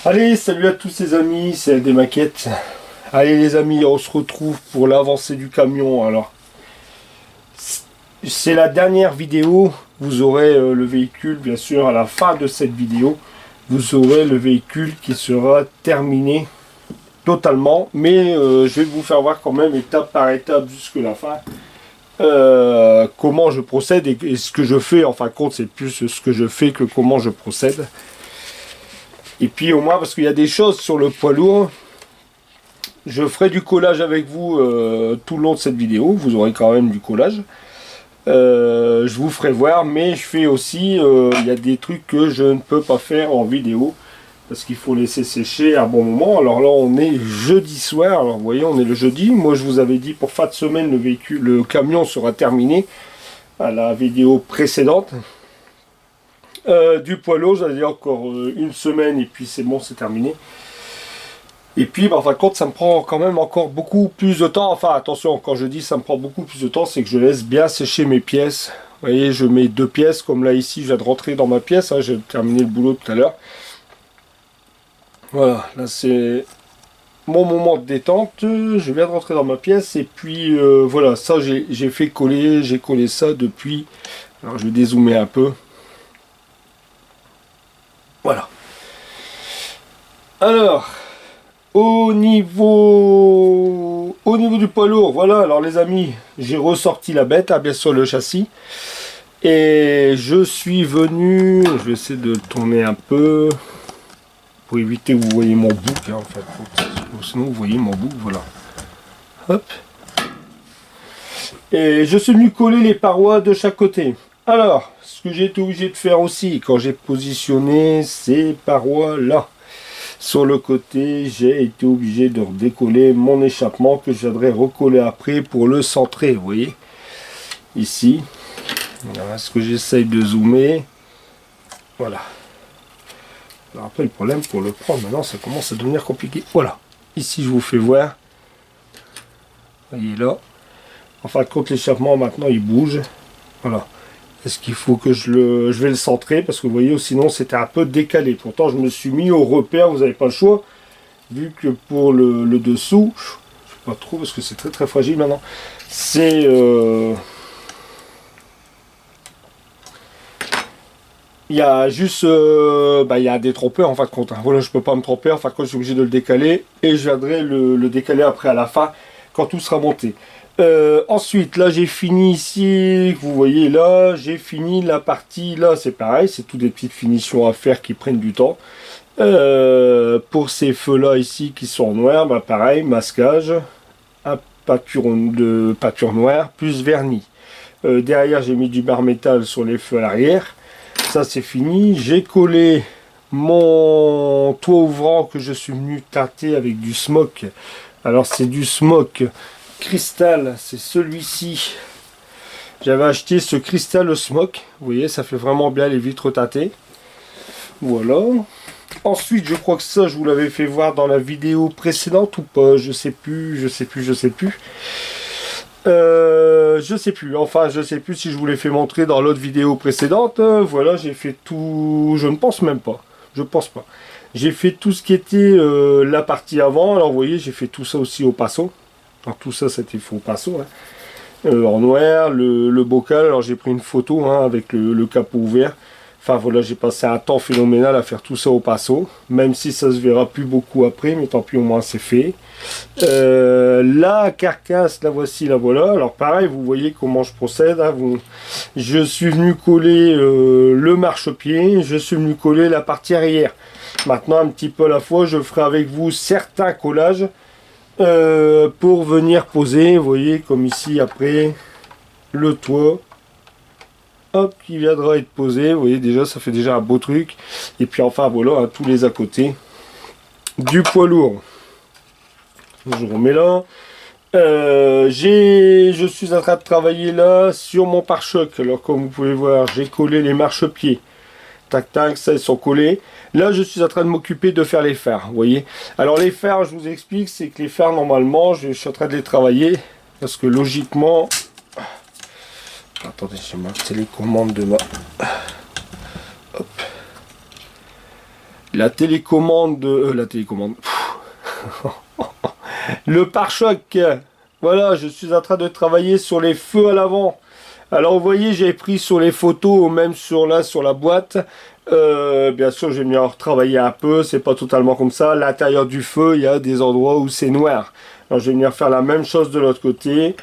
Allez, salut à tous les amis, c'est des maquettes. Allez les amis, on se retrouve pour l'avancée du camion. Alors, c'est la dernière vidéo. Vous aurez le véhicule, bien sûr, à la fin de cette vidéo. Vous aurez le véhicule qui sera terminé totalement. Mais je vais vous faire voir quand même étape par étape jusqu'à la fin. Comment je procède et ce que je fais. En fin de compte, c'est plus ce que je fais que comment je procède. Et puis au moins, parce qu'il y a des choses sur le poids lourd, je ferai du collage avec vous tout le long de cette vidéo. Vous aurez quand même du collage. Je vous ferai voir, mais je fais aussi, il y a des trucs que je ne peux pas faire en vidéo. Parce qu'il faut laisser sécher à un bon moment. Alors là, on est jeudi soir. Alors vous voyez, on est le jeudi. Moi, je vous avais dit pour fin de semaine, le camion sera terminé à la vidéo précédente. Du poids lourd, j'allais dire encore une semaine et puis c'est bon, c'est terminé. Et puis, en fin de compte, ça me prend quand même encore beaucoup plus de temps. Enfin, attention, quand je dis ça me prend beaucoup plus de temps, c'est que je laisse bien sécher mes pièces. Vous voyez, je mets 2 pièces, comme là ici, je viens de rentrer dans ma pièce. Hein, j'ai terminé le boulot tout à l'heure. Voilà, là c'est mon moment de détente. Je viens de rentrer dans ma pièce et puis voilà, ça j'ai fait coller, j'ai collé ça depuis. Alors je vais dézoomer un peu. Voilà. Alors, au niveau du poids lourd, voilà, alors les amis, j'ai ressorti la bête, hein, bien sûr le châssis. Et je suis venu, je vais essayer de tourner un peu, pour éviter que vous voyez mon bouc, hein, en fait. Sinon vous voyez mon bouc, voilà. Hop. Et je suis venu coller les parois de chaque côté. Alors, ce que j'ai été obligé de faire aussi, quand j'ai positionné ces parois-là, sur le côté, j'ai été obligé de redécoller mon échappement que je viendrai recoller après pour le centrer, vous voyez. Ici, voilà ce que j'essaye de zoomer. Voilà. Alors après, le problème pour le prendre, maintenant, ça commence à devenir compliqué. Voilà. Ici, je vous fais voir. Vous voyez là. En fin de compte, l'échappement, maintenant, il bouge. Voilà. Est-ce qu'il faut que je vais le centrer parce que vous voyez, sinon c'était un peu décalé. Pourtant, je me suis mis au repère, vous n'avez pas le choix. Vu que pour le dessous, je ne sais pas trop parce que c'est très très fragile maintenant. C'est il y a juste il y a des trompeurs en fin de compte. Hein. Voilà, je peux pas me tromper. En fin de compte, je suis obligé de le décaler et je viendrai le décaler après à la fin quand tout sera monté. Ensuite, là j'ai fini ici, vous voyez là, j'ai fini la partie là, c'est pareil, c'est toutes des petites finitions à faire qui prennent du temps. Pour ces feux là ici qui sont noirs, bah pareil, masquage, de peinture noire, plus vernis. Derrière j'ai mis du bar métal sur les feux à l'arrière, ça c'est fini. J'ai collé mon toit ouvrant que je suis venu teinter avec du smoke. Alors c'est du smoke cristal, c'est celui-ci. J'avais acheté ce cristal smoke, vous voyez, ça fait vraiment bien les vitres teintées. Voilà. Ensuite, je crois que ça, je vous l'avais fait voir dans la vidéo précédente ou pas, je sais plus. Je sais plus. Enfin, je sais plus si je vous l'ai fait montrer dans l'autre vidéo précédente. Voilà, j'ai fait tout. Je ne pense même pas. Je pense pas. J'ai fait tout ce qui était la partie avant. Alors, vous voyez, j'ai fait tout ça aussi au pinceau. Alors tout ça c'était fait au pinceau, hein. En noir, le bocal, alors j'ai pris une photo hein, avec le capot ouvert. Enfin voilà, j'ai passé un temps phénoménal à faire tout ça au pinceau, même si ça se verra plus beaucoup après, mais tant pis au moins c'est fait. La carcasse, la voici, la voilà. Alors pareil, vous voyez comment je procède. Hein, je suis venu coller le marchepied, je suis venu coller la partie arrière. Maintenant un petit peu à la fois, je ferai avec vous certains collages. Pour venir poser, vous voyez comme ici après le toit, hop, qui viendra être posé, vous voyez déjà ça fait déjà un beau truc. Et puis enfin voilà, hein, tous les à côté du poids lourd. Je remets là. Je suis en train de travailler là sur mon pare-choc. Alors comme vous pouvez voir, j'ai collé les marchepieds. Tac tac, ça ils sont collés. Là je suis en train de m'occuper de faire les phares, vous voyez. Alors les phares, je vous explique, c'est que les phares normalement, je suis en train de les travailler. Parce que logiquement... Attendez, j'ai ma télécommande de ma... Hop. la télécommande, le pare-choc. Voilà, je suis en train de travailler sur les feux à l'avant. Alors vous voyez, j'ai pris sur les photos, ou même sur la boîte. Bien sûr, j'ai bien retravaillé un peu, c'est pas totalement comme ça. L'intérieur du feu, il y a des endroits où c'est noir. Alors je vais venir faire la même chose de l'autre côté.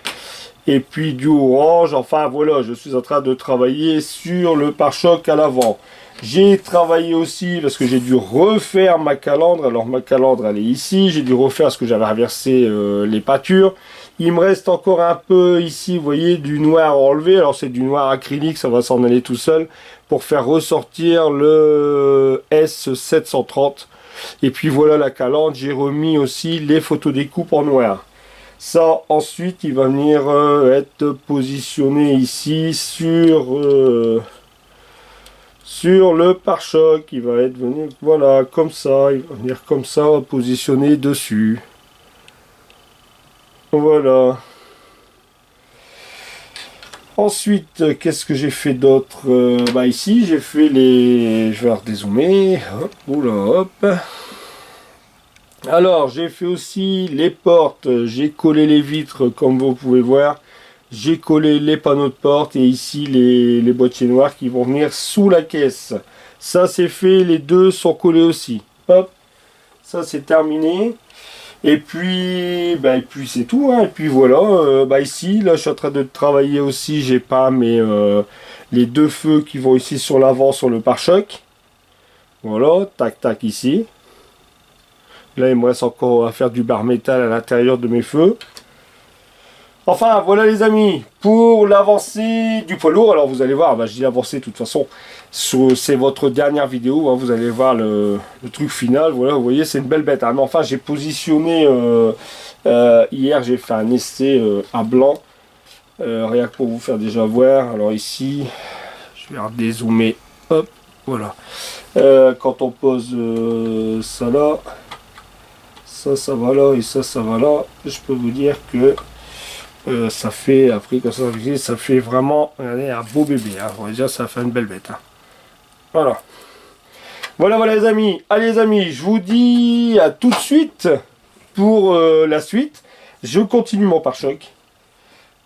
Et puis du orange, enfin voilà, je suis en train de travailler sur le pare-choc à l'avant. J'ai travaillé aussi parce que j'ai dû refaire ma calandre. Alors ma calandre elle est ici, j'ai dû refaire parce que j'avais inversé les pâtures. Il me reste encore un peu ici, vous voyez, du noir à enlever. Alors c'est du noir acrylique, ça va s'en aller tout seul pour faire ressortir le S730. Et puis voilà la calandre, j'ai remis aussi les photos découpes en noir. Ça ensuite il va venir être positionné ici sur le pare-choc. Il va être venu voilà comme ça, il va venir comme ça positionné dessus. Voilà. Ensuite, qu'est-ce que j'ai fait d'autre? Bah ici, j'ai fait les... Je vais redézoomer. Hop, oula, hop. Alors, j'ai fait aussi les portes. J'ai collé les vitres, comme vous pouvez voir. J'ai collé les panneaux de porte et ici les boîtiers noirs qui vont venir sous la caisse. Ça, c'est fait. Les deux sont collés aussi. Hop. Ça, c'est terminé. Et puis c'est tout, hein. Et puis voilà, ici, là, je suis en train de travailler aussi, j'ai pas les deux feux qui vont ici sur l'avant, sur le pare-choc. Voilà, tac, tac, ici. Là, il me reste encore à faire du bar métal à l'intérieur de mes feux. Enfin, voilà les amis, pour l'avancée du poids lourd. Alors vous allez voir, je dis l'avancée de toute façon, c'est votre dernière vidéo, hein, vous allez voir le truc final. Voilà, vous voyez, c'est une belle bête. Hein. Mais enfin, j'ai positionné, hier j'ai fait un essai à blanc, rien que pour vous faire déjà voir. Alors ici, je vais redézoomer, hop, voilà. Quand on pose ça là, ça va là et ça va là, je peux vous dire que ça fait, après comme ça fait vraiment, regardez, un beau bébé, hein. On va dire ça fait une belle bête, hein. Voilà. Voilà les amis, allez les amis, je vous dis à tout de suite pour la suite. Je continue mon pare-choc,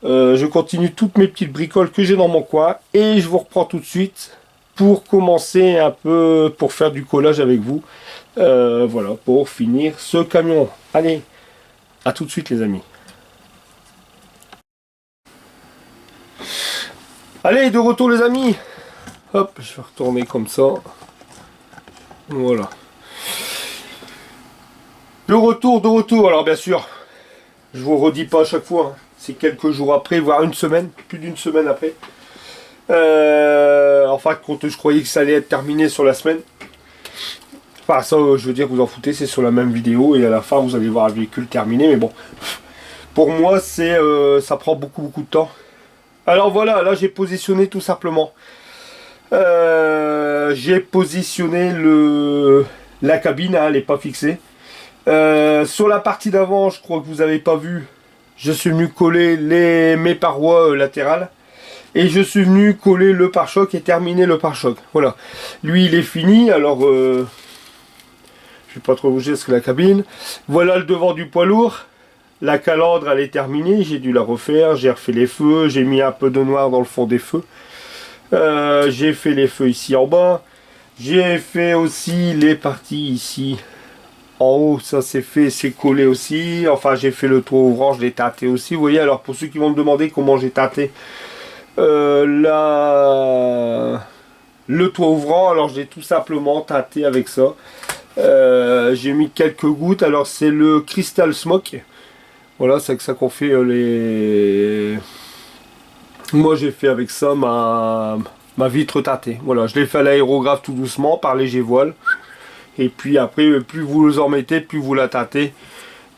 je continue toutes mes petites bricoles que j'ai dans mon coin et je vous reprends tout de suite pour commencer un peu, pour faire du collage avec vous, voilà, pour finir ce camion. Allez, à tout de suite les amis. Allez, de retour les amis. Hop, je vais retourner comme ça. Voilà. De retour. Alors bien sûr, je vous redis pas à chaque fois. Hein. C'est quelques jours après, voire une semaine, plus d'une semaine après. Enfin, quand je croyais que ça allait être terminé sur la semaine. Enfin, ça, je veux dire, vous en foutez, c'est sur la même vidéo. Et à la fin, vous allez voir le véhicule terminé. Mais bon, pour moi, ça prend beaucoup de temps. Alors voilà, là j'ai positionné tout simplement. J'ai positionné la cabine, hein, elle n'est pas fixée. Sur la partie d'avant, je crois que vous n'avez pas vu, je suis venu coller mes parois latérales. Et je suis venu coller le pare-choc et terminer le pare-choc. Voilà. Lui il est fini, alors je vais pas trop bouger parce que la cabine. Voilà le devant du poids lourd. La calandre elle est terminée, j'ai dû la refaire, j'ai refait les feux, j'ai mis un peu de noir dans le fond des feux. J'ai fait les feux ici en bas. J'ai fait aussi les parties ici en haut, ça c'est fait, c'est collé aussi. Enfin j'ai fait le toit ouvrant, je l'ai tâté aussi. Vous voyez, alors pour ceux qui vont me demander comment j'ai tâté le toit ouvrant, alors j'ai tout simplement tâté avec ça. J'ai mis quelques gouttes, alors c'est le Crystal Smoke. Voilà, c'est avec ça qu'on fait les... Moi j'ai fait avec ça ma vitre tâtée. Voilà, je l'ai fait à l'aérographe tout doucement par léger voile. Et puis après, plus vous en mettez, plus vous la tâtez.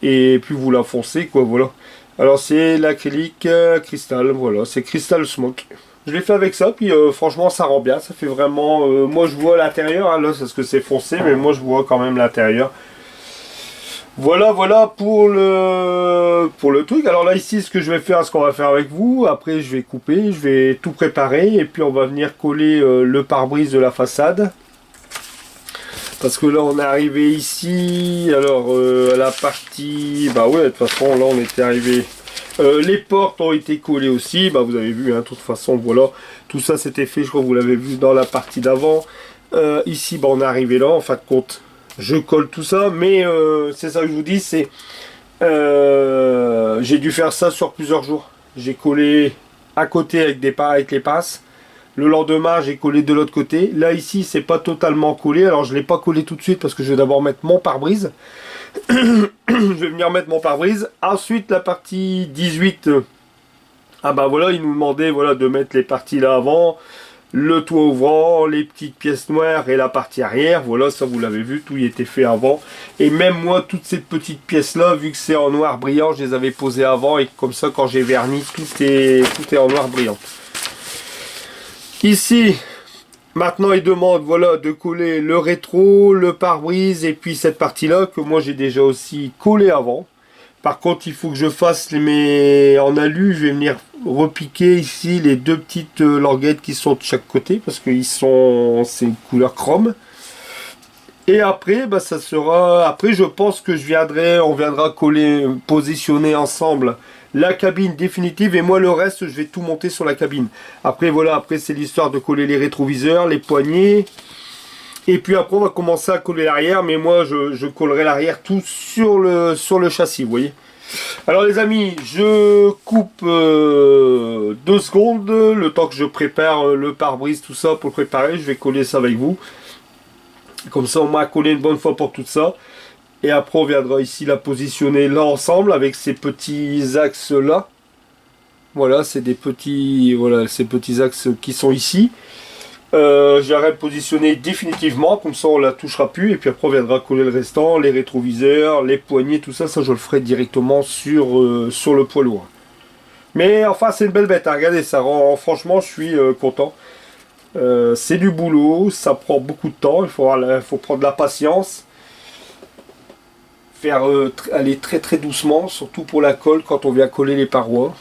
Et plus vous la foncez, quoi, voilà. Alors c'est l'acrylique cristal, voilà, c'est Crystal Smoke. Je l'ai fait avec ça, puis franchement ça rend bien. Ça fait vraiment... moi je vois l'intérieur, hein, là c'est parce que c'est foncé, mais moi je vois quand même l'intérieur. Voilà pour le truc. Alors là ici ce que je vais faire, ce qu'on va faire avec vous, après je vais couper, je vais tout préparer et puis on va venir coller le pare-brise de la façade. Parce que là on est arrivé ici, alors à la partie, bah ouais de toute façon là on était arrivé, les portes ont été collées aussi, bah vous avez vu hein, de toute façon voilà, tout ça c'était fait, je crois que vous l'avez vu dans la partie d'avant. Ici bah on est arrivé là, en fin de compte je colle tout ça, mais c'est ça que je vous dis, c'est j'ai dû faire ça sur plusieurs jours. J'ai collé à côté avec les passes. Le lendemain, j'ai collé de l'autre côté. Là, ici, c'est pas totalement collé. Alors, je l'ai pas collé tout de suite parce que je vais d'abord mettre mon pare-brise. Je vais venir mettre mon pare-brise. Ensuite, la partie 18. Ah bah voilà, il nous demandait voilà, de mettre les parties là avant. Le toit ouvrant, les petites pièces noires et la partie arrière. Voilà, ça vous l'avez vu, tout y était fait avant. Et même moi, toutes ces petites pièces là, vu que c'est en noir brillant, je les avais posées avant. Et comme ça, quand j'ai verni, tout est en noir brillant. Ici, maintenant il demande voilà, de coller le rétro, le pare-brise et puis cette partie-là que moi j'ai déjà aussi collé avant. Par contre, il faut que je fasse mes en alu, je vais venir repiquer ici les deux petites languettes qui sont de chaque côté parce que c'est une couleur chrome. Et après, bah, ça sera. Après, je pense que on viendra coller, positionner ensemble la cabine définitive et moi le reste, je vais tout monter sur la cabine. Après, voilà, après c'est l'histoire de coller les rétroviseurs, les poignées. Et puis après, on va commencer à coller l'arrière, mais moi, je collerai l'arrière tout sur le châssis, vous voyez. Alors les amis, je coupe 2 secondes, le temps que je prépare le pare-brise, tout ça pour le préparer, je vais coller ça avec vous. Comme ça, on m'a collé une bonne fois pour tout ça. Et après, on viendra ici la positionner là ensemble avec ces petits axes là. Voilà, c'est des petits, voilà, ces petits axes qui sont ici. J'arrête de positionner définitivement, comme ça on la touchera plus. Et puis après, on viendra coller le restant, les rétroviseurs, les poignées, tout ça. Ça, je le ferai directement sur le poids lourd. Mais enfin, c'est une belle bête. Hein. Regardez, ça rend, franchement, je suis content. C'est du boulot, ça prend beaucoup de temps, il faut prendre de la patience, faire aller très très doucement, surtout pour la colle quand on vient coller les parois.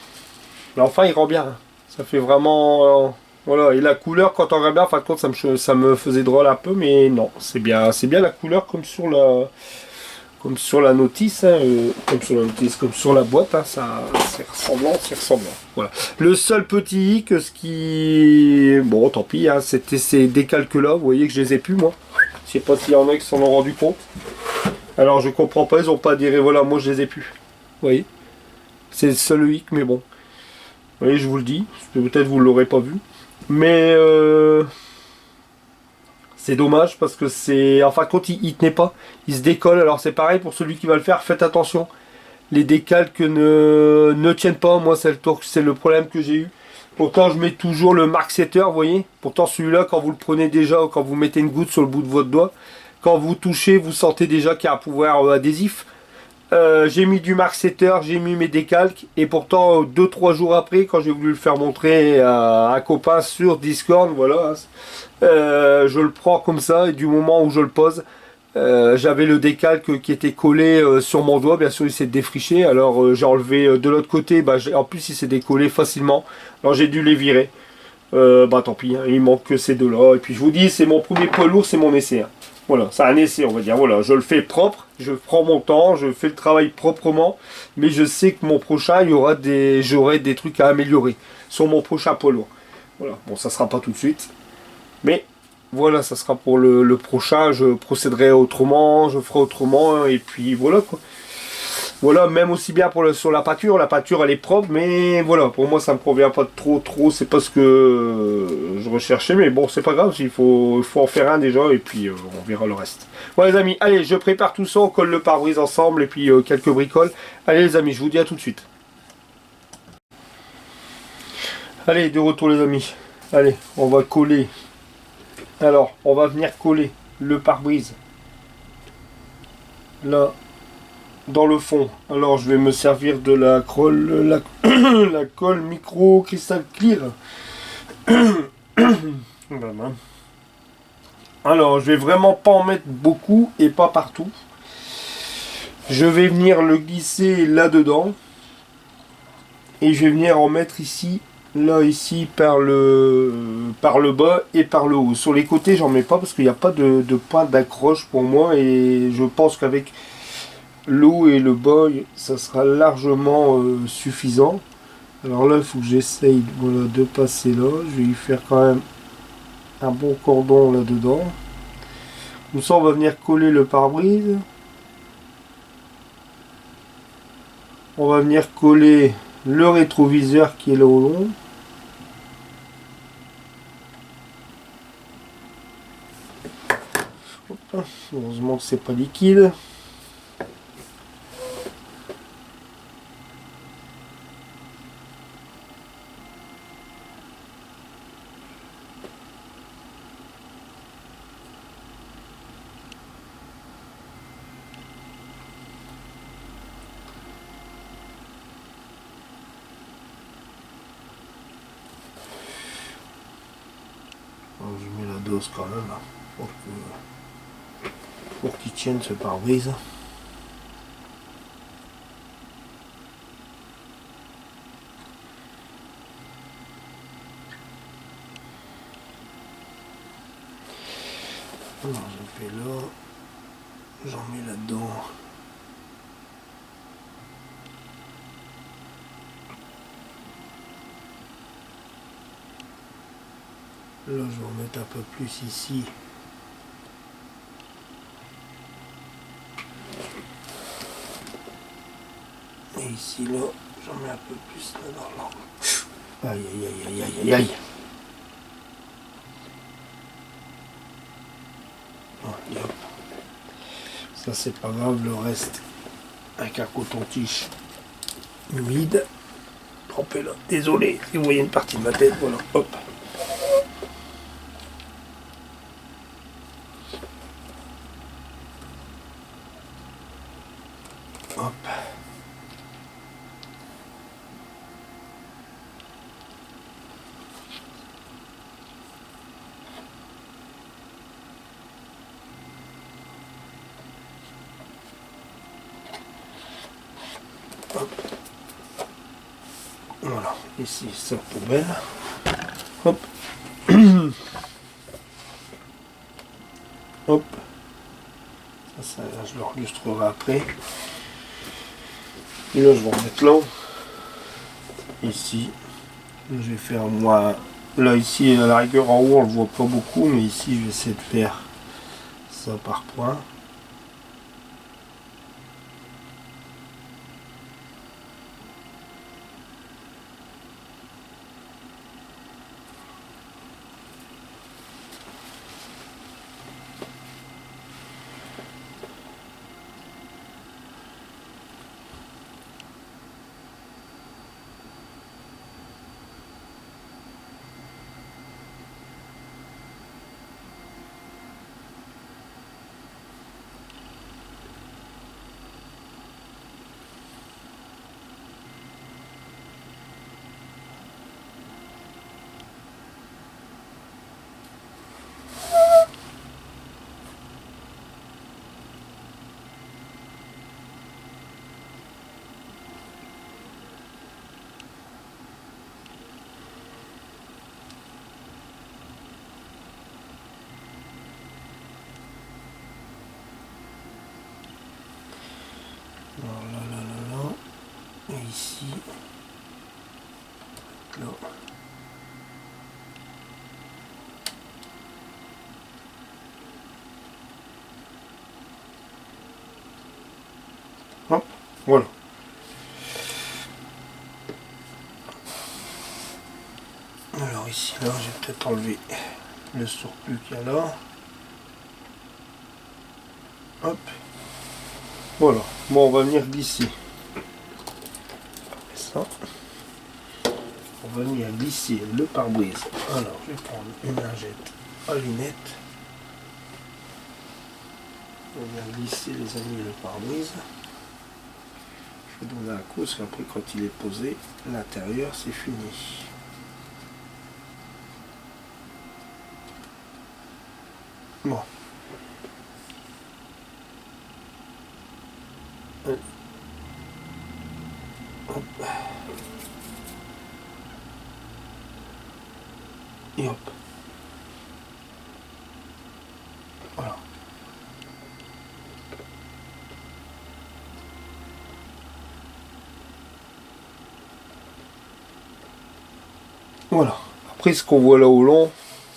Mais enfin, il rend bien, hein. Ça fait vraiment voilà. Et la couleur quand on regarde bien, en fin de compte, ça me faisait drôle un peu, mais non, c'est bien la couleur comme sur la notice, hein, comme sur la boîte, hein, ça, c'est ressemblant. Voilà. Le seul petit hic, bon, tant pis, hein, c'était ces décalques-là, vous voyez que je les ai plus, moi. Je sais pas s'il y en a qui s'en ont rendu compte. Alors, je comprends pas, ils ont pas adhéré, voilà, moi je les ai plus. Vous voyez. C'est le seul hic, mais bon. Vous voyez, je vous le dis, peut-être vous l'aurez pas vu. Mais, c'est dommage parce que c'est. En fin de compte, il tenait pas. Il se décolle. Alors c'est pareil pour celui qui va le faire. Faites attention. Les décalques ne tiennent pas. Moi, c'est le problème que j'ai eu. Pourtant, je mets toujours le mark setter, vous voyez. Pourtant, celui-là, quand vous le prenez déjà, ou quand vous mettez une goutte sur le bout de votre doigt, quand vous touchez, vous sentez déjà qu'il y a un pouvoir adhésif. J'ai mis du mark setter, j'ai mis mes décalques. Et pourtant, 2-3 jours après, quand j'ai voulu le faire montrer à un copain sur Discord, voilà. Je le prends comme ça et du moment où je le pose, j'avais le décalque qui était collé sur mon doigt. Bien sûr, il s'est défriché. Alors j'ai enlevé de l'autre côté. Bah, en plus, il s'est décollé facilement. Alors j'ai dû les virer. Bah tant pis, hein, il manque que ces deux-là. Et puis je vous dis, c'est mon premier poids lourd, c'est mon essai. Hein. Voilà, c'est un essai, on va dire. Voilà, je le fais propre, je prends mon temps, je fais le travail proprement. Mais je sais que mon prochain, j'aurai des trucs à améliorer sur mon prochain poids lourd. Voilà, bon, ça sera pas tout de suite. Mais voilà, ça sera pour le prochain, je procéderai autrement, je ferai autrement, hein, et puis voilà quoi. Voilà, même aussi bien sur la pâture elle est propre, mais voilà, pour moi ça me convient pas trop, c'est pas ce que je recherchais, mais bon, c'est pas grave, il faut en faire un déjà, et puis on verra le reste. Voilà les amis, allez, je prépare tout ça, on colle le pare-brise ensemble, et puis quelques bricoles. Allez les amis, je vous dis à tout de suite. Allez, de retour les amis. Allez, on va coller. Alors, on va venir coller le pare-brise là dans le fond. Alors, je vais me servir de la colle, la colle micro cristal clear. Alors, je vais vraiment pas en mettre beaucoup et pas partout. Je vais venir le glisser là-dedans et je vais venir en mettre ici là ici par le bas et par le haut. Sur les côtés j'en mets pas parce qu'il n'y a pas de point d'accroche pour moi, et je pense qu'avec le haut et le bas ça sera largement suffisant. Alors là il faut que j'essaye, voilà, de passer là. Je vais y faire quand même un bon cordon là dedans. Comme ça on va venir coller le pare-brise. On va venir coller le rétroviseur qui est là au long. Heureusement que c'est pas liquide. Alors, je mets la dose quand même hein, pour qu'il tienne ce pare-brise. Alors je fais là, j'en mets là-dedans. Là je vais en mettre un peu plus ici. Et ici là, j'en mets un peu plus là dans l'angle. Aïe aïe aïe aïe aïe aïe. Allez, hop. Ça c'est pas grave, le reste avec un coton-tige humide. Trempé là. Désolé si vous voyez une partie de ma tête, voilà, hop. Hop. Hop. Voilà, ici ça poubelle. Hop. Hop. Ça, je le relustrerai après. Et là je vais en mettre là. Ici. Je vais faire moi. Là ici à la rigueur en haut on le voit pas beaucoup, mais ici je vais essayer de faire ça par point. Alors là. Et ici. Là. Hop, voilà. Alors ici, là, j'ai peut-être enlevé le surplus qu'il y a là. Hop. Voilà. Bon, on va venir glisser. Ça. On va venir glisser le pare-brise. Alors, je vais prendre une lingette à lunettes. On vient glisser, les amis, le pare-brise. Je vais donner un coup, parce qu'après, quand il est posé, l'intérieur, c'est fini. Bon. Hop. Et hop. Voilà. Voilà. Après, ce qu'on voit là au long,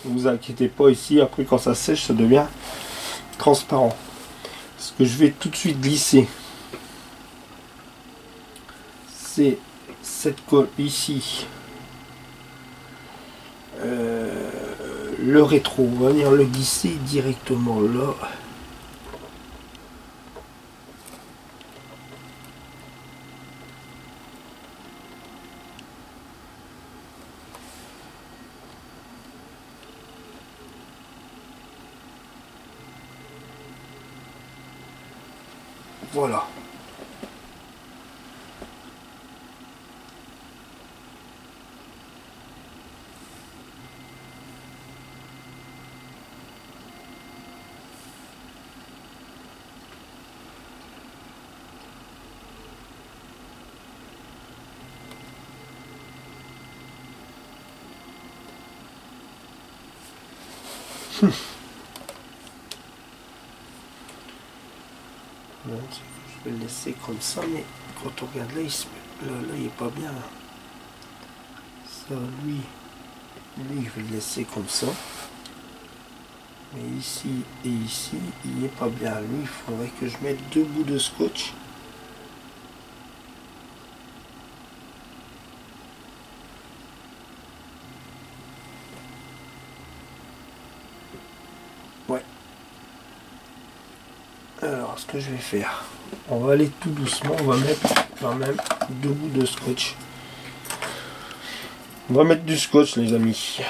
ne vous inquiétez pas ici, après quand ça sèche, ça devient transparent. Ce que je vais tout de suite glisser, c'est cette colle ici. Le rétro, on va venir le glisser directement là. Voilà. Je vais le laisser comme ça, mais quand on regarde là, il est pas bien. Ça, lui, je vais le laisser comme ça. Mais ici et ici, il n'est pas bien. Lui, il faudrait que je mette 2 bouts de scotch. Ouais. Alors, ce que je vais faire, on va aller tout doucement. On va mettre quand même 2 bouts de scotch. On va mettre du scotch, les amis.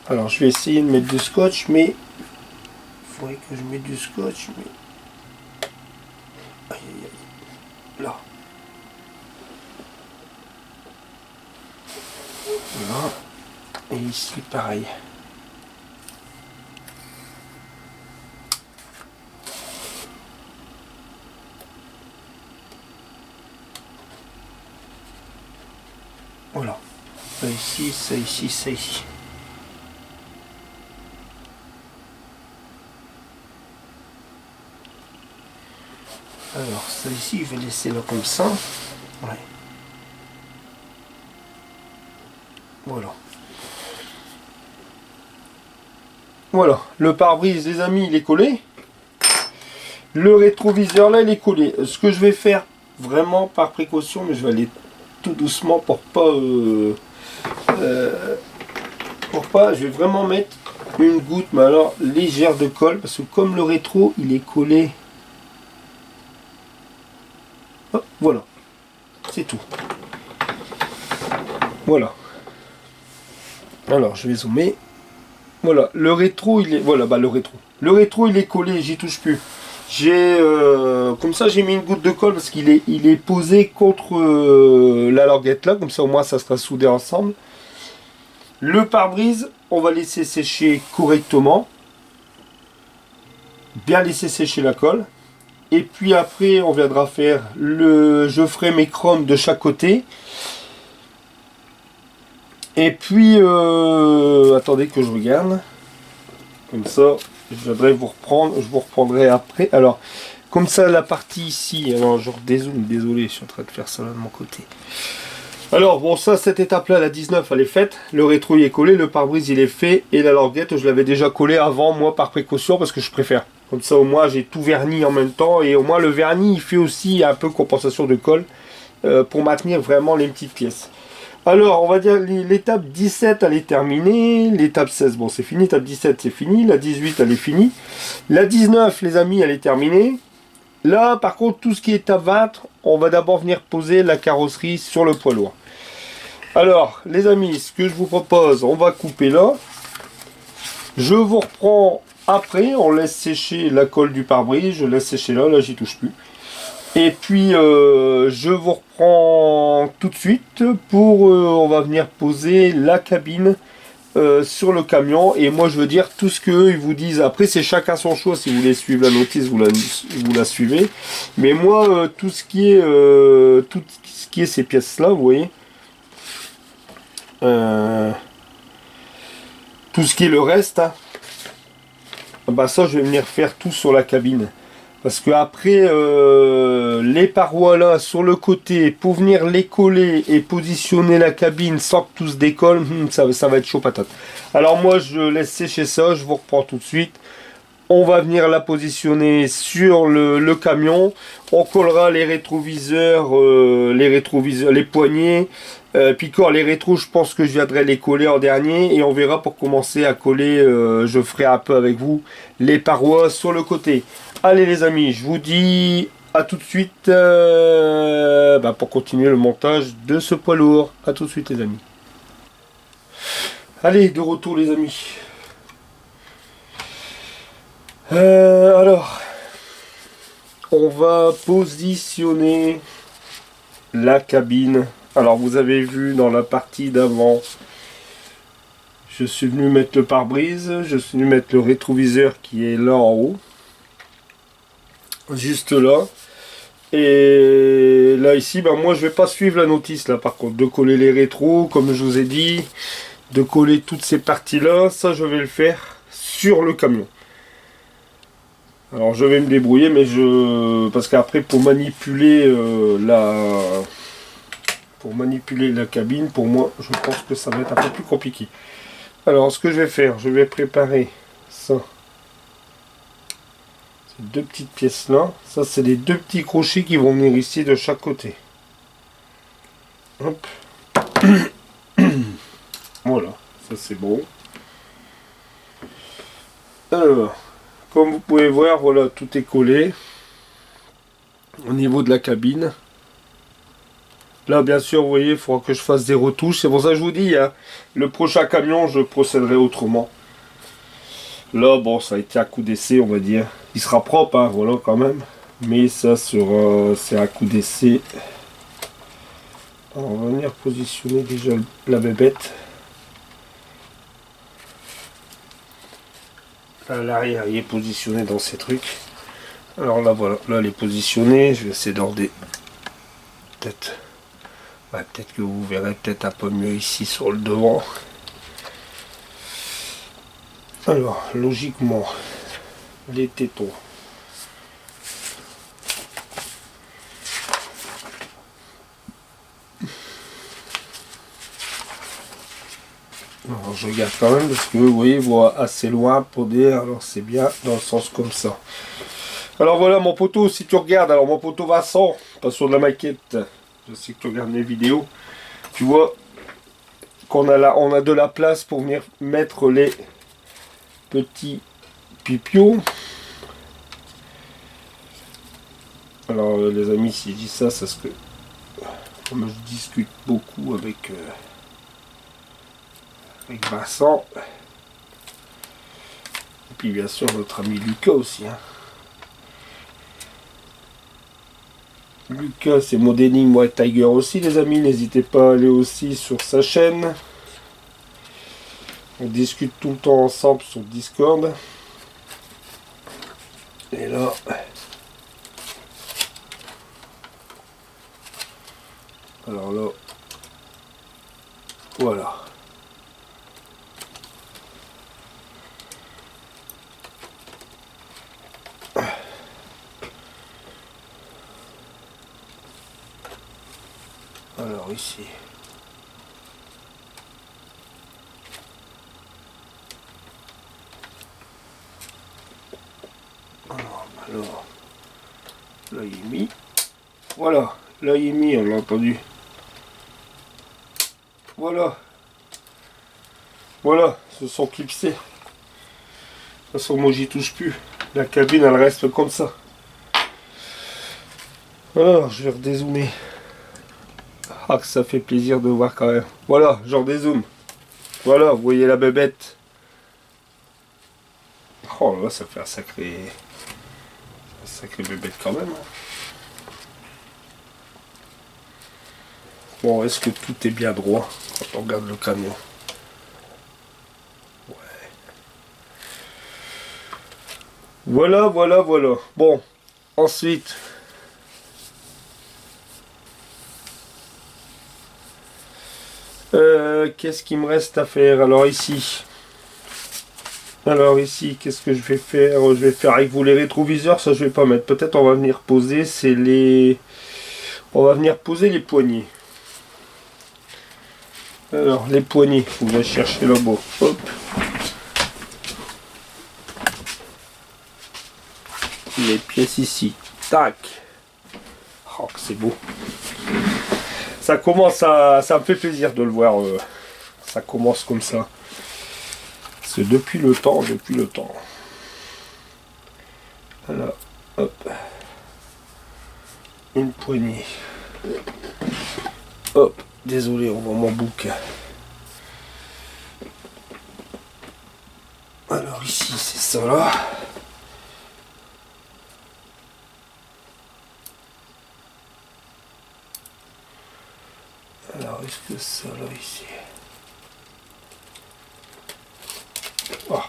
Alors, je vais essayer de mettre du scotch, mais il faudrait que je mette du scotch. Mais... aïe, aïe, aïe. Là. Voilà. Et ici, pareil. Voilà. Ça ici, ça ici, ça ici. Alors, ça ici, je vais laisser là comme ça. Ouais. Voilà. Voilà. Le pare-brise, les amis, il est collé. Le rétroviseur, là, il est collé. Ce que je vais faire, vraiment par précaution, mais je vais aller tout doucement pour pas... je vais vraiment mettre une goutte, mais alors légère de colle, parce que comme le rétro, il est collé... Hop, voilà. C'est tout. Voilà. Alors, je vais zoomer. Voilà, le rétro, il est... Voilà, bah le rétro. Le rétro, il est collé, j'y touche plus. J'ai... comme ça, j'ai mis une goutte de colle, parce qu'il est, il est posé contre la languette là. Comme ça, au moins, ça sera soudé ensemble. Le pare-brise, on va laisser sécher correctement. Bien laisser sécher la colle. Et puis après, on viendra faire le... Je ferai mes chromes de chaque côté. Et puis, attendez que je regarde. Comme ça, je viendrai vous reprendre. Je vous reprendrai après. Alors, comme ça, la partie ici. Alors, je redézoome. Désolé, je suis en train de faire ça là de mon côté. Alors, bon, ça, cette étape-là, la 19, elle est faite. Le rétro, il est collé. Le pare-brise, il est fait. Et la languette, je l'avais déjà collé avant, moi, par précaution, parce que je préfère. Comme ça, au moins, j'ai tout verni en même temps. Et au moins, le vernis, il fait aussi un peu compensation de colle pour maintenir vraiment les petites pièces. Alors, on va dire l'étape 17, elle est terminée. L'étape 16, bon, c'est fini. L'étape 17, c'est fini. La 18, elle est finie. La 19, les amis, elle est terminée. Là, par contre, tout ce qui est étape 20, on va d'abord venir poser la carrosserie sur le poids lourd. Alors, les amis, ce que je vous propose, on va couper là. Je vous reprends après. On laisse sécher la colle du pare-brise. Je laisse sécher là. Là, j'y touche plus. Et puis, je vous reprends tout de suite pour... on va venir poser la cabine sur le camion. Et moi, je veux dire tout ce qu'eux, ils vous disent. Après, c'est chacun son choix. Si vous voulez suivre la notice, vous la suivez. Mais moi, tout ce qui est ces pièces-là, vous voyez... tout ce qui est le reste, hein, bah ça je vais venir faire tout sur la cabine. Parce que après les parois là sur le côté, pour venir les coller et positionner la cabine sans que tout se décolle, ça va être chaud patate. Alors moi je laisse sécher ça, je vous reprends tout de suite. On va venir la positionner sur le camion. On collera les rétroviseurs, les poignées. Puis quand les rétros, je pense que je viendrai les coller en dernier. Et on verra pour commencer à coller, je ferai un peu avec vous, les parois sur le côté. Allez les amis, je vous dis à tout de suite pour continuer le montage de ce poids lourd. À tout de suite les amis. Allez, de retour les amis. Alors, on va positionner la cabine. Alors, vous avez vu dans la partie d'avant, je suis venu mettre le pare-brise, je suis venu mettre le rétroviseur qui est là en haut, juste là. Et là ici, moi je vais pas suivre la notice là par contre, de coller les rétros, comme je vous ai dit, de coller toutes ces parties là, ça je vais le faire sur le camion. Alors je vais me débrouiller, mais parce qu'après pour manipuler la cabine, pour moi, je pense que ça va être un peu plus compliqué. Alors ce que je vais faire, je vais préparer ça. Ces deux petites pièces là. Ça c'est les deux petits crochets qui vont venir ici de chaque côté. Hop. Voilà, ça c'est bon. Alors. Comme vous pouvez voir, voilà, tout est collé au niveau de la cabine. Là, bien sûr, vous voyez, il faudra que je fasse des retouches. C'est pour ça que je vous dis, hein, le prochain camion, je procéderai autrement. Là, bon, ça a été un coup d'essai, on va dire. Il sera propre, hein, voilà, quand même. Mais ça sera, c'est un coup d'essai. On va venir positionner déjà la bébête. À l'arrière, il est positionné dans ces trucs. Alors là, voilà, là, elle est positionnée. Je vais essayer d'order. Peut-être que vous verrez peut-être un peu mieux ici sur le devant. Alors, logiquement, les tétons. Alors, je regarde quand même parce que vous voyez, voit assez loin pour dire, alors c'est bien dans le sens comme ça. Alors voilà mon poteau, si tu regardes, alors mon poteau Vincent, pas sur de la maquette, je sais que tu regardes mes vidéos, tu vois qu'on a là, on a de la place pour venir mettre les petits pipios. Alors les amis, si je dis ça, c'est parce que comme je discute beaucoup avec Vincent, et puis bien sûr notre ami Lucas aussi, hein. Lucas c'est Modeling White Tiger aussi les amis, n'hésitez pas à aller aussi sur sa chaîne. On discute tout le temps ensemble sur Discord. Et là, alors là, voilà. Alors ici. Alors, là il est mis. Voilà, là il est mis, on l'a entendu. Voilà. Voilà, ce sont clipsés. De toute façon, moi j'y touche plus. La cabine elle reste comme ça. Alors, je vais redézoomer. Ah, que ça fait plaisir de voir quand même. Voilà, je redézoome. Voilà, vous voyez la bébête. Oh là, ça fait un sacré bébête quand même. Bon, est-ce que tout est bien droit quand on regarde le camion? Ouais. Voilà, voilà, voilà. Bon, ensuite, qu'est-ce qu'il me reste à faire? Alors ici, Alors ici, qu'est-ce que je vais faire? Je vais faire avec vous les rétroviseurs, ça je vais pas mettre. Peut-être on va venir poser, c'est les... On va venir poser les poignées. Alors, les poignées, on va chercher là-bas. Hop. Les pièces ici. Tac. Oh, que c'est beau. Ça commence à... Ça me fait plaisir de le voir. Ça commence comme ça. Parce que depuis le temps. Voilà. Hop. Une poignée. Hop. Désolé, on voit mon bouquin. Alors ici, c'est ça là. Alors, est-ce que ça là ici? Oh.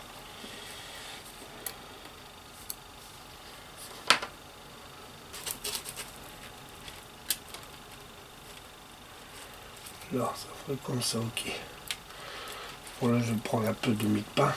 Là, ça ferait comme ça, ok. Bon, là, je vais prendre un peu de mie de pain.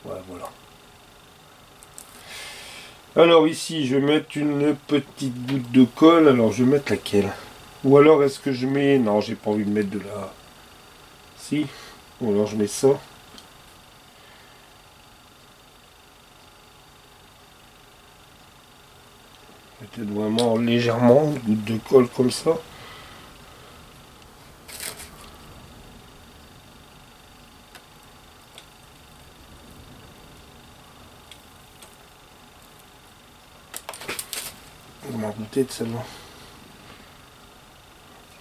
Ouais, voilà. Alors ici, je vais mettre une petite goutte de colle. Alors, je vais mettre laquelle? Ou alors, est-ce que je mets... Non, j'ai pas envie de mettre de la... Si. Ou alors, je mets ça. Peut-être vraiment légèrement, une goutte de colle comme ça. Je m'en doutais de celle-là.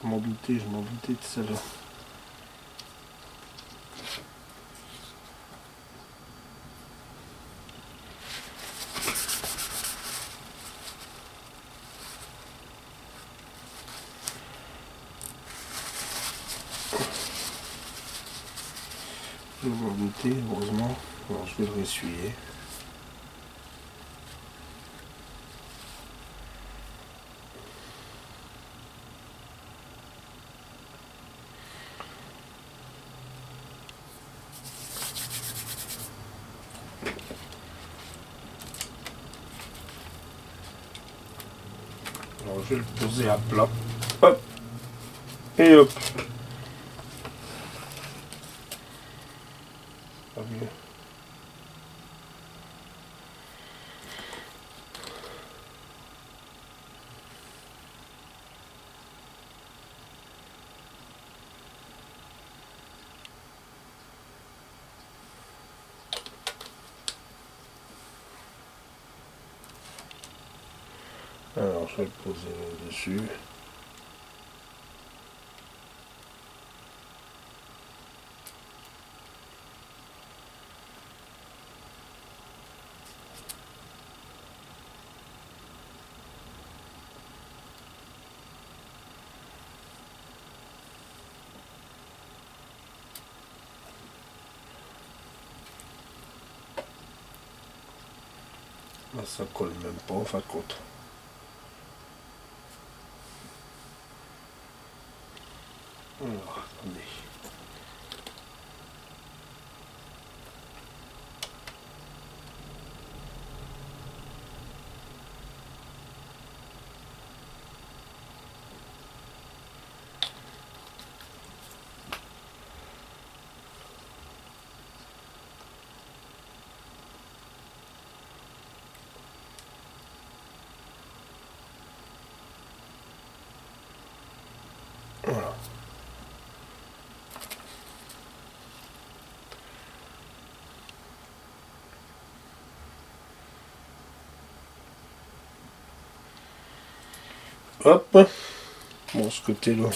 Je m'en doutais de celle-là. Je m'en doutais, heureusement. Alors, je vais le ressuyer. Alors, je vais le poser à plat. Hop. Et hop. Pas mieux. Alors, je vais le poser dessus. Là, ça colle même pas en fin de compte. Alors, attendez. Voilà. Hop. Bon, ce côté-là.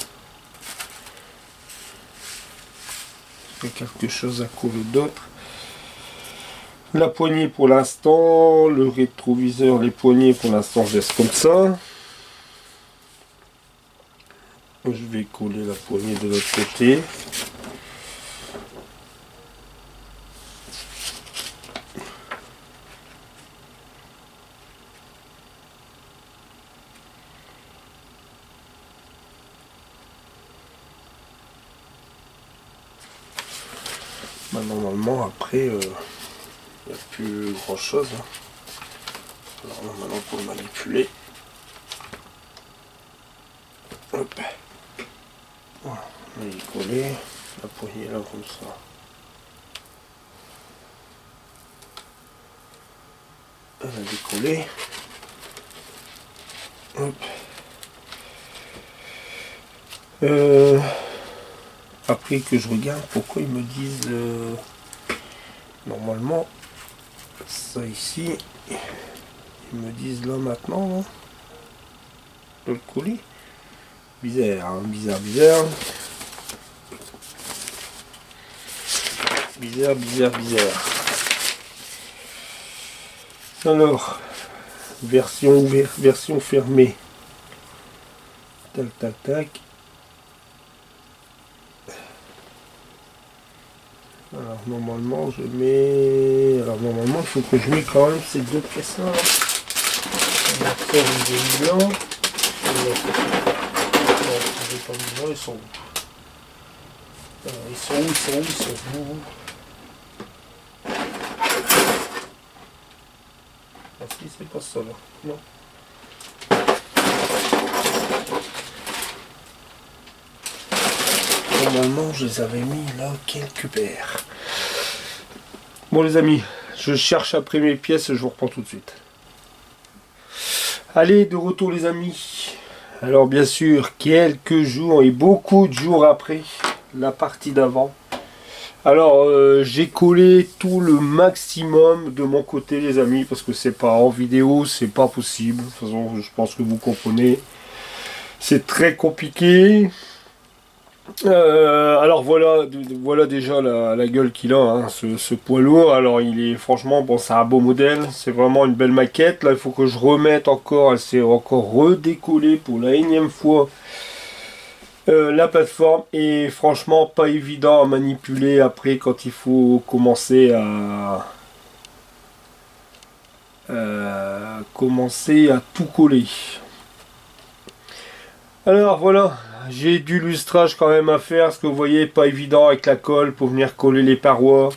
Il y a quelque chose à coller d'autre. La poignée pour l'instant, le rétroviseur, les poignées pour l'instant je laisse comme ça. Je vais coller la poignée de l'autre côté. Bah, normalement après il n'y a plus grand chose. Alors là, maintenant pour manipuler. Hop. Voilà, on va y coller la poignée là comme ça. Elle a décollé. Hop. Après que je regarde pourquoi ils me disent normalement ça ici, ils me disent là maintenant là, de le coller. Bizarre, hein, bizarre. Alors, version ouverte, version fermée. Tac. Alors normalement je mets. Alors normalement il faut que je mette quand même ces deux pièces là. On va faire une blanc. Ils sont où? Ils sont où? Ah si, c'est pas ça là. Non. Normalement, je les avais mis là quelque part. Bon les amis, je cherche après mes pièces et je vous reprends tout de suite. Allez, de retour les amis. Alors bien sûr, quelques jours et beaucoup de jours après la partie d'avant. Alors j'ai collé tout le maximum de mon côté les amis, parce que c'est pas en vidéo, c'est pas possible. De toute façon, je pense que vous comprenez. C'est très compliqué. Alors voilà déjà la gueule qu'il a, hein, ce poids lourd. Alors il est franchement, bon, c'est un beau modèle, c'est vraiment une belle maquette. Là il faut que je remette encore, elle s'est encore redécollée pour la énième fois, la plateforme. Et franchement pas évident à manipuler après quand il faut commencer à tout coller. Alors voilà, j'ai du lustrage quand même à faire, ce que vous voyez, pas évident avec la colle pour venir coller les parois.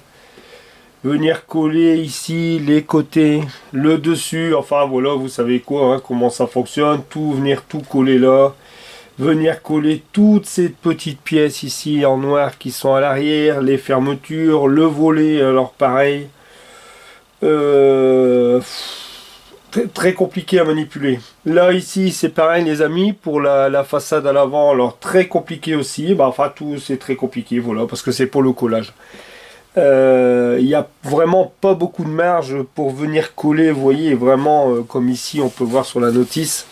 Venir coller ici les côtés, le dessus, enfin voilà, vous savez quoi, hein, comment ça fonctionne, venir tout coller là. Venir coller toutes ces petites pièces ici en noir qui sont à l'arrière, les fermetures, le volet, alors pareil. Très compliqué à manipuler. Là ici c'est pareil les amis, pour la façade à l'avant, alors très compliqué aussi. Bah, enfin tout c'est très compliqué, voilà, parce que c'est pour le collage. Il n'y a vraiment pas beaucoup de marge pour venir coller, vous voyez, vraiment comme ici on peut voir sur la notice.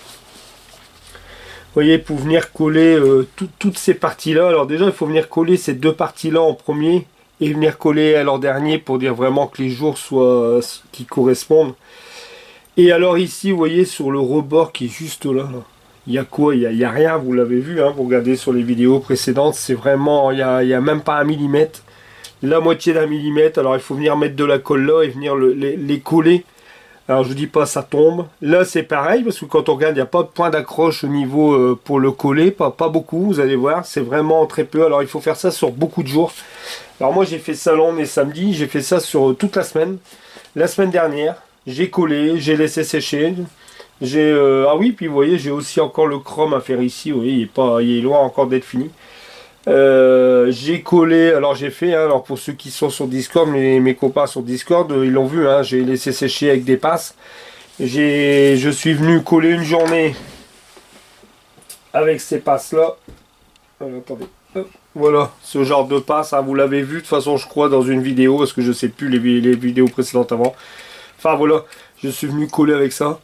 Vous voyez, pour venir coller toutes ces parties là, alors déjà il faut venir coller ces deux parties là en premier et venir coller à leur dernier pour dire vraiment que les jours soient qui correspondent. Et alors ici, vous voyez, sur le rebord qui est juste là, il y a quoi? Il y a rien, vous l'avez vu, hein, vous regardez sur les vidéos précédentes, c'est vraiment, il y a même pas un millimètre, la moitié d'un millimètre. Alors il faut venir mettre de la colle là et venir les coller. Alors je vous dis pas, ça tombe. Là c'est pareil, parce que quand on regarde, il n'y a pas de point d'accroche au niveau pour le coller, pas beaucoup, vous allez voir, c'est vraiment très peu. Alors il faut faire ça sur beaucoup de jours. Alors moi j'ai fait ça lundi et samedi, j'ai fait ça sur toute la semaine. La semaine dernière, j'ai collé, j'ai laissé sécher. Ah oui, puis vous voyez, j'ai aussi encore le chrome à faire ici. Vous voyez, il est loin encore d'être fini. J'ai collé, alors j'ai fait, hein, alors pour ceux qui sont sur Discord, mes copains sur Discord, ils l'ont vu, hein, j'ai laissé sécher avec des passes. Je suis venu coller une journée avec ces passes là. Attendez. Voilà, ce genre de passe, hein, vous l'avez vu de toute façon je crois dans une vidéo, parce que je sais plus les vidéos précédentes avant. Enfin voilà, je suis venu coller avec ça.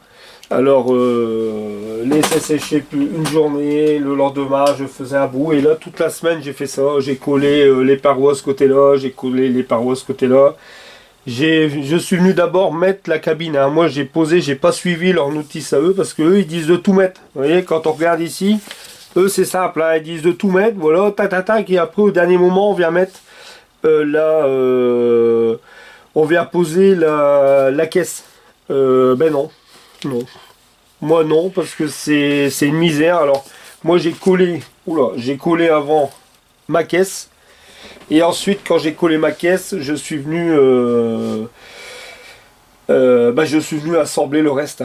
Alors laisser sécher une journée, le lendemain je faisais un bout, et là toute la semaine j'ai fait ça. J'ai collé les parois ce côté là, j'ai collé les parois ce côté là. Je suis venu d'abord mettre la cabine, hein. Moi j'ai posé, j'ai pas suivi leur notice à eux, parce que eux ils disent de tout mettre. Vous voyez, quand on regarde ici, Eux c'est simple, hein, ils disent de tout mettre, voilà, tac tac tac, et après au dernier moment on vient mettre on vient poser la caisse. Ben non, non. Moi non, parce que c'est une misère. Alors moi j'ai collé avant ma caisse. Et ensuite quand j'ai collé ma caisse, je suis venu assembler le reste.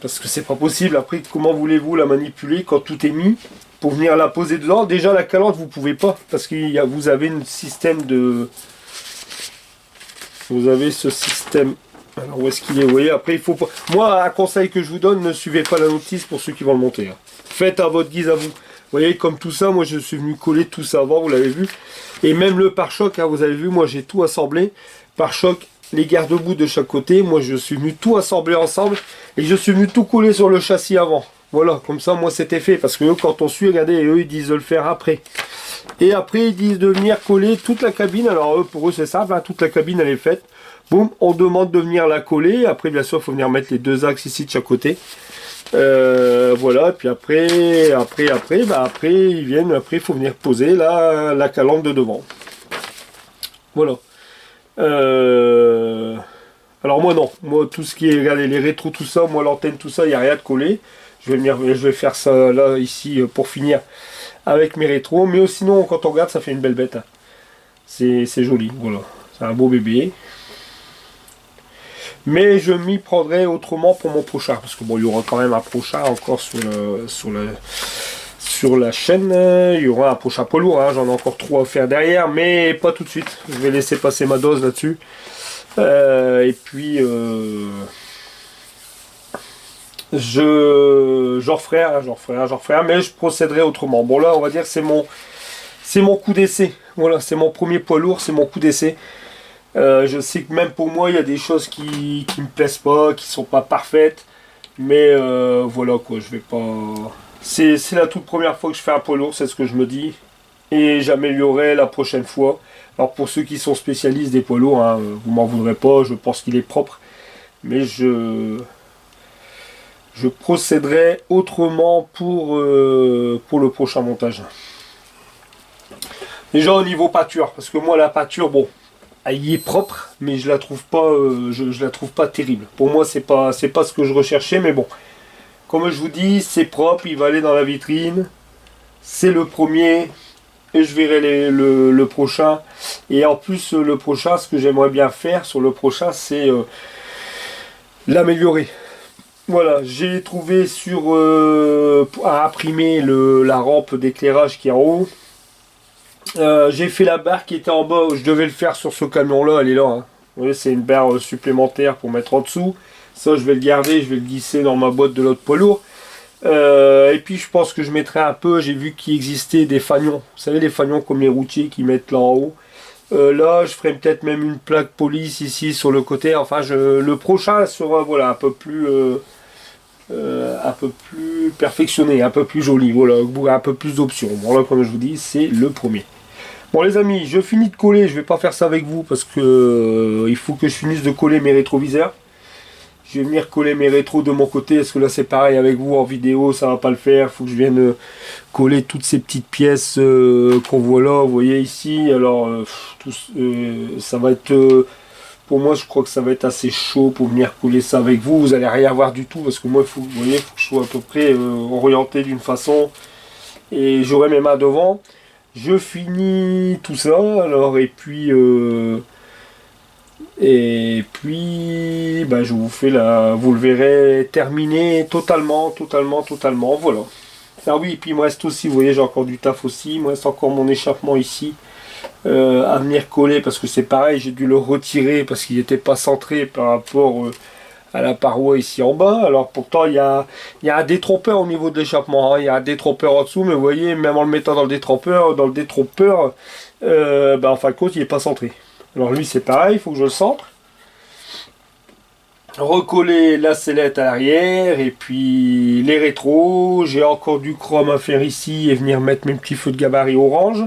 Parce que c'est pas possible. Après, comment voulez-vous la manipuler quand tout est mis pour venir la poser dedans? Déjà la calante vous pouvez pas. Parce que vous avez un système de. Vous avez ce système. Alors où est-ce qu'il est? Vous voyez, après il faut pas. Moi, un conseil que je vous donne, ne suivez pas la notice pour ceux qui vont le monter. Hein. Faites à votre guise à vous. Vous voyez, comme tout ça, moi je suis venu coller tout ça avant, vous l'avez vu. Et même le pare-choc, hein, vous avez vu, moi j'ai tout assemblé. Pare-choc, les garde-boue de chaque côté, moi je suis venu tout assembler ensemble. Et je suis venu tout coller sur le châssis avant. Voilà, comme ça moi c'était fait. Parce que eux, quand on suit, regardez, eux ils disent de le faire après. Et après ils disent de venir coller toute la cabine. Alors eux, pour eux c'est simple, hein, toute la cabine elle est faite. Boum, on demande de venir la coller. Après bien sûr il faut venir mettre les deux axes ici de chaque côté. Voilà, et puis après ils viennent, après il faut venir poser la calandre de devant. Voilà. Alors moi non, moi tout ce qui est, regardez, les rétros, tout ça, moi l'antenne, tout ça, il n'y a rien de collé. Je vais faire ça là, ici, pour finir avec mes rétros. Mais sinon, quand on regarde, ça fait une belle bête. Hein. C'est joli, voilà. C'est un beau bébé. Mais je m'y prendrai autrement pour mon prochain. Parce que bon, il y aura quand même un prochain encore sur la chaîne. Il y aura un prochain poids lourd. Hein. J'en ai encore 3 à faire derrière. Mais pas tout de suite. Je vais laisser passer ma dose là-dessus. Et puis j'en referai, mais je procéderai autrement. Bon là on va dire que c'est mon coup d'essai. Voilà, c'est mon premier poids lourd, c'est mon coup d'essai. Je sais que même pour moi il y a des choses qui me plaisent pas, qui sont pas parfaites, mais voilà quoi, je vais pas. C'est la toute première fois que je fais un poids lourd, c'est ce que je me dis, et j'améliorerai la prochaine fois. Alors pour ceux qui sont spécialistes des poids lourds, hein, vous m'en voudrez pas, je pense qu'il est propre, mais je procéderai autrement pour le prochain montage. Déjà au niveau pâture, parce que moi la pâture, bon, elle est propre, mais je la trouve pas, je la trouve pas terrible. Pour moi c'est pas ce que je recherchais, mais bon, comme je vous dis, c'est propre, il va aller dans la vitrine, c'est le premier. Et je verrai le prochain. Et en plus, le prochain, ce que j'aimerais bien faire sur le prochain, c'est l'améliorer. Voilà, j'ai trouvé à imprimer la rampe d'éclairage qui est en haut. J'ai fait la barre qui était en bas. Je devais le faire sur ce camion-là, elle est là. Hein. Vous voyez, c'est une barre supplémentaire pour mettre en dessous. Ça, je vais le garder, je vais le glisser dans ma boîte de l'autre poids lourd. Et puis je pense que je mettrai un peu, j'ai vu qu'il existait des fanions, vous savez les fanions comme les routiers qui mettent là en haut. Là je ferai peut-être même une plaque police ici sur le côté, enfin le prochain sera voilà un peu plus perfectionné, un peu plus joli, voilà, un peu plus d'options. Bon là comme je vous dis c'est le premier. Bon les amis, je finis de coller, je vais pas faire ça avec vous parce que il faut que je finisse de coller mes rétroviseurs. Je vais venir coller mes rétros de mon côté, parce que là c'est pareil avec vous en vidéo, ça va pas le faire. Il faut que je vienne coller toutes ces petites pièces qu'on voit là, vous voyez ici. Alors ça va être, pour moi je crois que ça va être assez chaud pour venir coller ça avec vous. Vous allez rien voir du tout, parce que moi vous voyez, il faut que je sois à peu près orienté d'une façon. Et j'aurai mes mains devant. Je finis tout ça, alors et puis... je vous fais vous le verrez terminé totalement, voilà. Ah oui, et puis il me reste aussi, vous voyez, j'ai encore du taf aussi, il me reste encore mon échappement ici à venir coller, parce que c'est pareil, j'ai dû le retirer parce qu'il n'était pas centré par rapport à la paroi ici en bas. Alors pourtant il y a un détrompeur au niveau de l'échappement, hein. Il y a un détrompeur en dessous, mais vous voyez, même en le mettant dans le détrompeur, en fin de compte il n'est pas centré. Alors lui c'est pareil, il faut que je le centre. Recoller la sellette à l'arrière et puis les rétros. J'ai encore du chrome à faire ici et venir mettre mes petits feux de gabarit orange.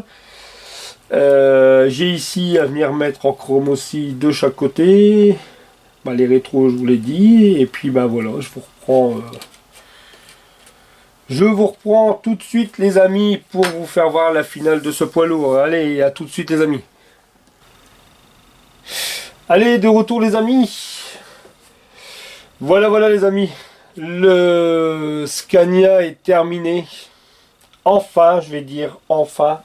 J'ai ici à venir mettre en chrome aussi de chaque côté. Les rétros je vous l'ai dit. Et puis voilà, je vous reprends Je vous reprends tout de suite les amis pour vous faire voir la finale de ce poids lourd. Allez, à tout de suite les amis. Allez, de retour les amis. Voilà les amis. Le Scania est terminé. Enfin, je vais dire enfin.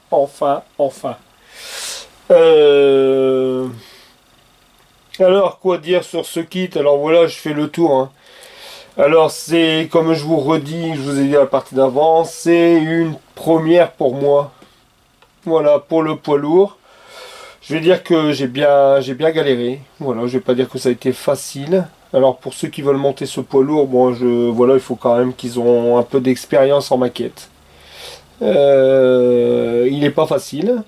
Alors, quoi dire sur ce kit? Alors voilà, je fais le tour, hein. Alors c'est, comme je vous redis, je vous ai dit à la partie d'avant, c'est une première pour moi. Voilà, pour le poids lourd. Je vais dire que j'ai bien galéré. Voilà, je vais pas dire que ça a été facile. Alors pour ceux qui veulent monter ce poids lourd, bon, voilà, il faut quand même qu'ils ont un peu d'expérience en maquette. Il n'est pas facile.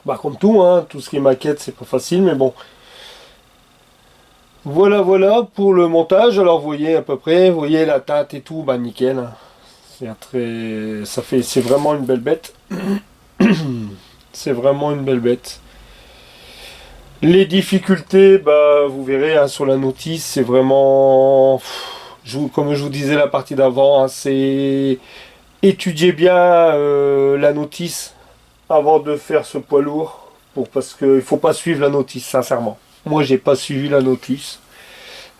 Bah comme tout, hein, tout ce qui est maquette, c'est pas facile, mais bon. Voilà pour le montage. Alors vous voyez à peu près, vous voyez la teinte et tout, bah nickel. C'est vraiment une belle bête. C'est vraiment une belle bête. Les difficultés, bah vous verrez hein, sur la notice, c'est vraiment, comme je vous disais la partie d'avant, hein, c'est étudier bien la notice avant de faire ce poids lourd, parce qu'il ne faut pas suivre la notice, sincèrement. Moi, j'ai pas suivi la notice.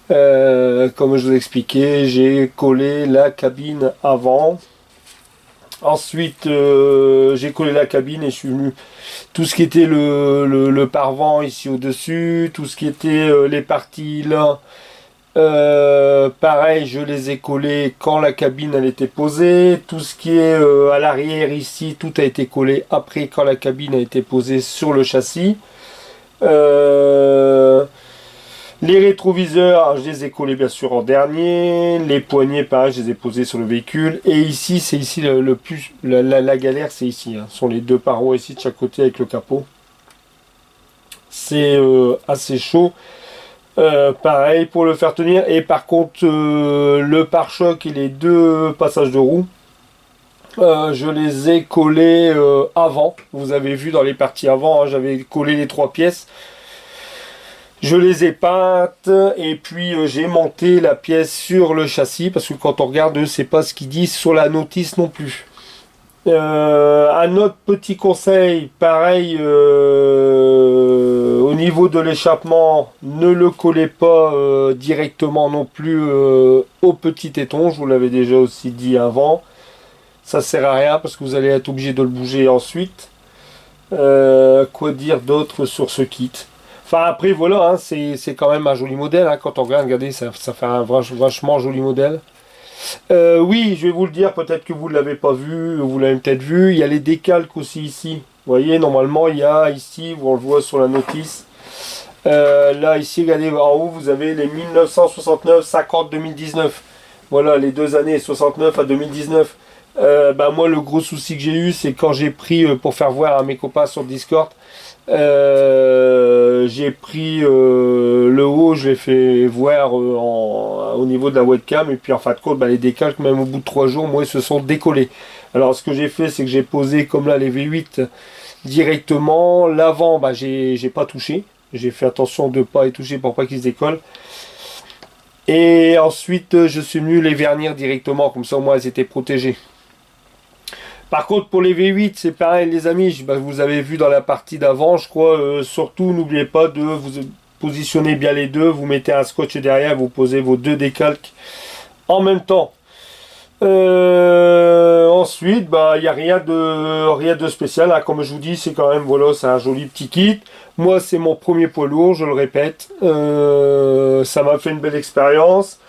Comme je vous ai expliqué, j'ai collé la cabine avant. Ensuite, j'ai collé la cabine et je suis venu tout ce qui était le pare-vent ici au-dessus, tout ce qui était les parties là. Pareil, je les ai collés quand la cabine elle était posée. Tout ce qui est à l'arrière ici, tout a été collé après quand la cabine a été posée sur le châssis. Les rétroviseurs, je les ai collés bien sûr en dernier. Les poignées, pareil, je les ai posés sur le véhicule. Et ici, c'est ici le plus la galère, c'est ici. Hein. Ce sont les deux parois ici de chaque côté avec le capot. C'est assez chaud. Pareil pour le faire tenir. Et par contre, le pare-choc et les deux passages de roue, je les ai collés avant. Vous avez vu dans les parties avant, hein, j'avais collé les trois pièces. Je les ai peintes et puis j'ai monté la pièce sur le châssis parce que quand on regarde, c'est pas ce qu'ils disent sur la notice non plus. Un autre petit conseil, pareil, au niveau de l'échappement, ne le collez pas directement non plus au petit téton, je vous l'avais déjà aussi dit avant. Ça sert à rien parce que vous allez être obligé de le bouger ensuite. Quoi dire d'autre sur ce kit? Enfin après voilà, hein, c'est quand même un joli modèle, hein, quand on regarde, regardez, ça fait un vachement joli modèle. Oui, je vais vous le dire, peut-être que vous ne l'avez pas vu, vous l'avez peut-être vu, il y a les décalques aussi ici. Vous voyez, normalement il y a ici, on le voit sur la notice. Là ici, regardez en haut, vous avez les 1969, 50, 2019. Voilà, les 2 années, 69 à 2019. Bah moi le gros souci que j'ai eu, c'est quand j'ai pris pour faire voir à mes copains sur Discord. J'ai pris le haut, je l'ai fait voir au niveau de la webcam et puis en fin de compte, bah, les décalques, même au bout de 3 jours, moi ils se sont décollés. Alors ce que j'ai fait, c'est que j'ai posé comme là les V8 directement. L'avant, bah, j'ai pas touché. J'ai fait attention de ne pas y toucher pour pas qu'ils se décollent. Et ensuite, je suis venu les vernir directement, comme ça au moins elles étaient protégées. Par contre, pour les V8, c'est pareil, les amis. Vous avez vu dans la partie d'avant, je crois. Surtout, n'oubliez pas de vous positionner bien les deux. Vous mettez un scotch derrière, vous posez vos deux décalques en même temps. Ensuite, bah, il n'y a rien de spécial. Hein. Comme je vous dis, c'est quand même, voilà, c'est un joli petit kit. Moi, c'est mon premier poids lourd, je le répète. Ça m'a fait une belle expérience.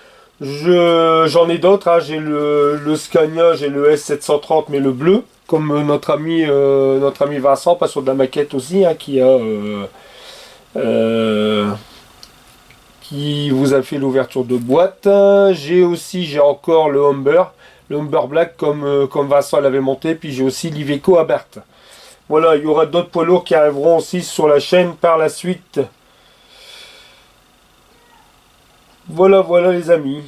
J'en ai d'autres, hein. J'ai le Scania, j'ai le S730 mais le bleu, comme notre ami Vincent, pas sur de la maquette aussi, hein, qui vous a fait l'ouverture de boîte. J'ai encore le Humber Black comme Vincent l'avait monté, puis j'ai aussi l'Iveco Abarth. Voilà, il y aura d'autres poids lourds qui arriveront aussi sur la chaîne par la suite. Voilà les amis.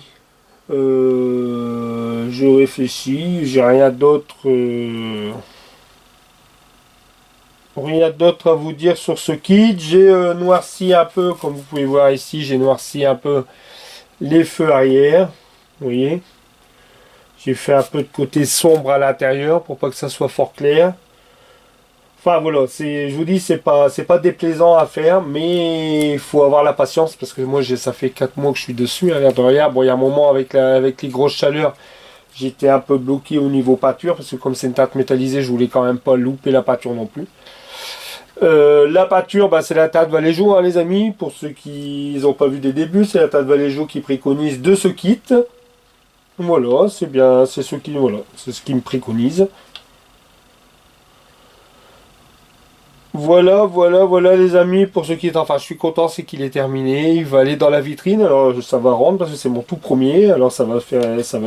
Je réfléchis, j'ai rien d'autre à vous dire sur ce kit. J'ai noirci un peu, comme vous pouvez voir ici, j'ai noirci un peu les feux arrière. Vous voyez, J'ai fait un peu de côté sombre à l'intérieur pour pas que ça soit fort clair. Enfin voilà, je vous dis, c'est pas déplaisant à faire, mais il faut avoir la patience parce que moi ça fait 4 mois que je suis dessus à l'intérieur. Bon, il y a un moment avec les grosses chaleurs, j'étais un peu bloqué au niveau pâture parce que comme c'est une teinte métallisée, je voulais quand même pas louper la pâture non plus. La pâture, bah, c'est la teinte Vallejo, hein, les amis. Pour ceux qui n'ont pas vu des débuts, c'est la teinte Vallejo qui préconise de ce kit. Voilà, c'est bien, voilà, c'est ce qui me préconise. Voilà les amis, pour ceux qui est, enfin je suis content, c'est qu'il est terminé, il va aller dans la vitrine, alors ça va rendre parce que c'est mon tout premier, alors ça va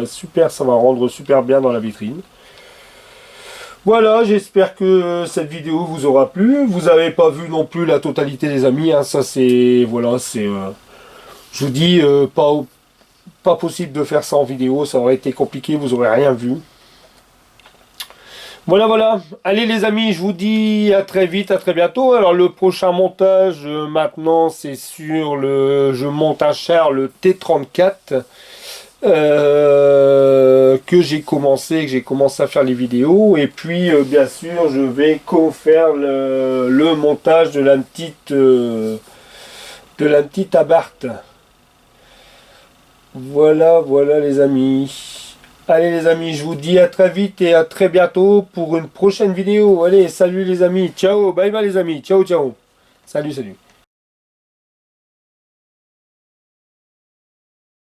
super, ça va rendre super bien dans la vitrine. Voilà, j'espère que cette vidéo vous aura plu, vous n'avez pas vu non plus la totalité des amis, hein, ça c'est, voilà, je vous dis, pas possible de faire ça en vidéo, ça aurait été compliqué, vous aurez rien vu. Voilà. Allez les amis, je vous dis à très vite, à très bientôt. Alors le prochain montage, maintenant, c'est sur je monte un char, le T34, que j'ai commencé à faire les vidéos. Et puis, bien sûr, je vais faire le montage de la petite Abarth. Voilà les amis. Allez les amis, je vous dis à très vite et à très bientôt pour une prochaine vidéo. Allez, salut les amis, ciao, bye bye les amis, ciao. Salut.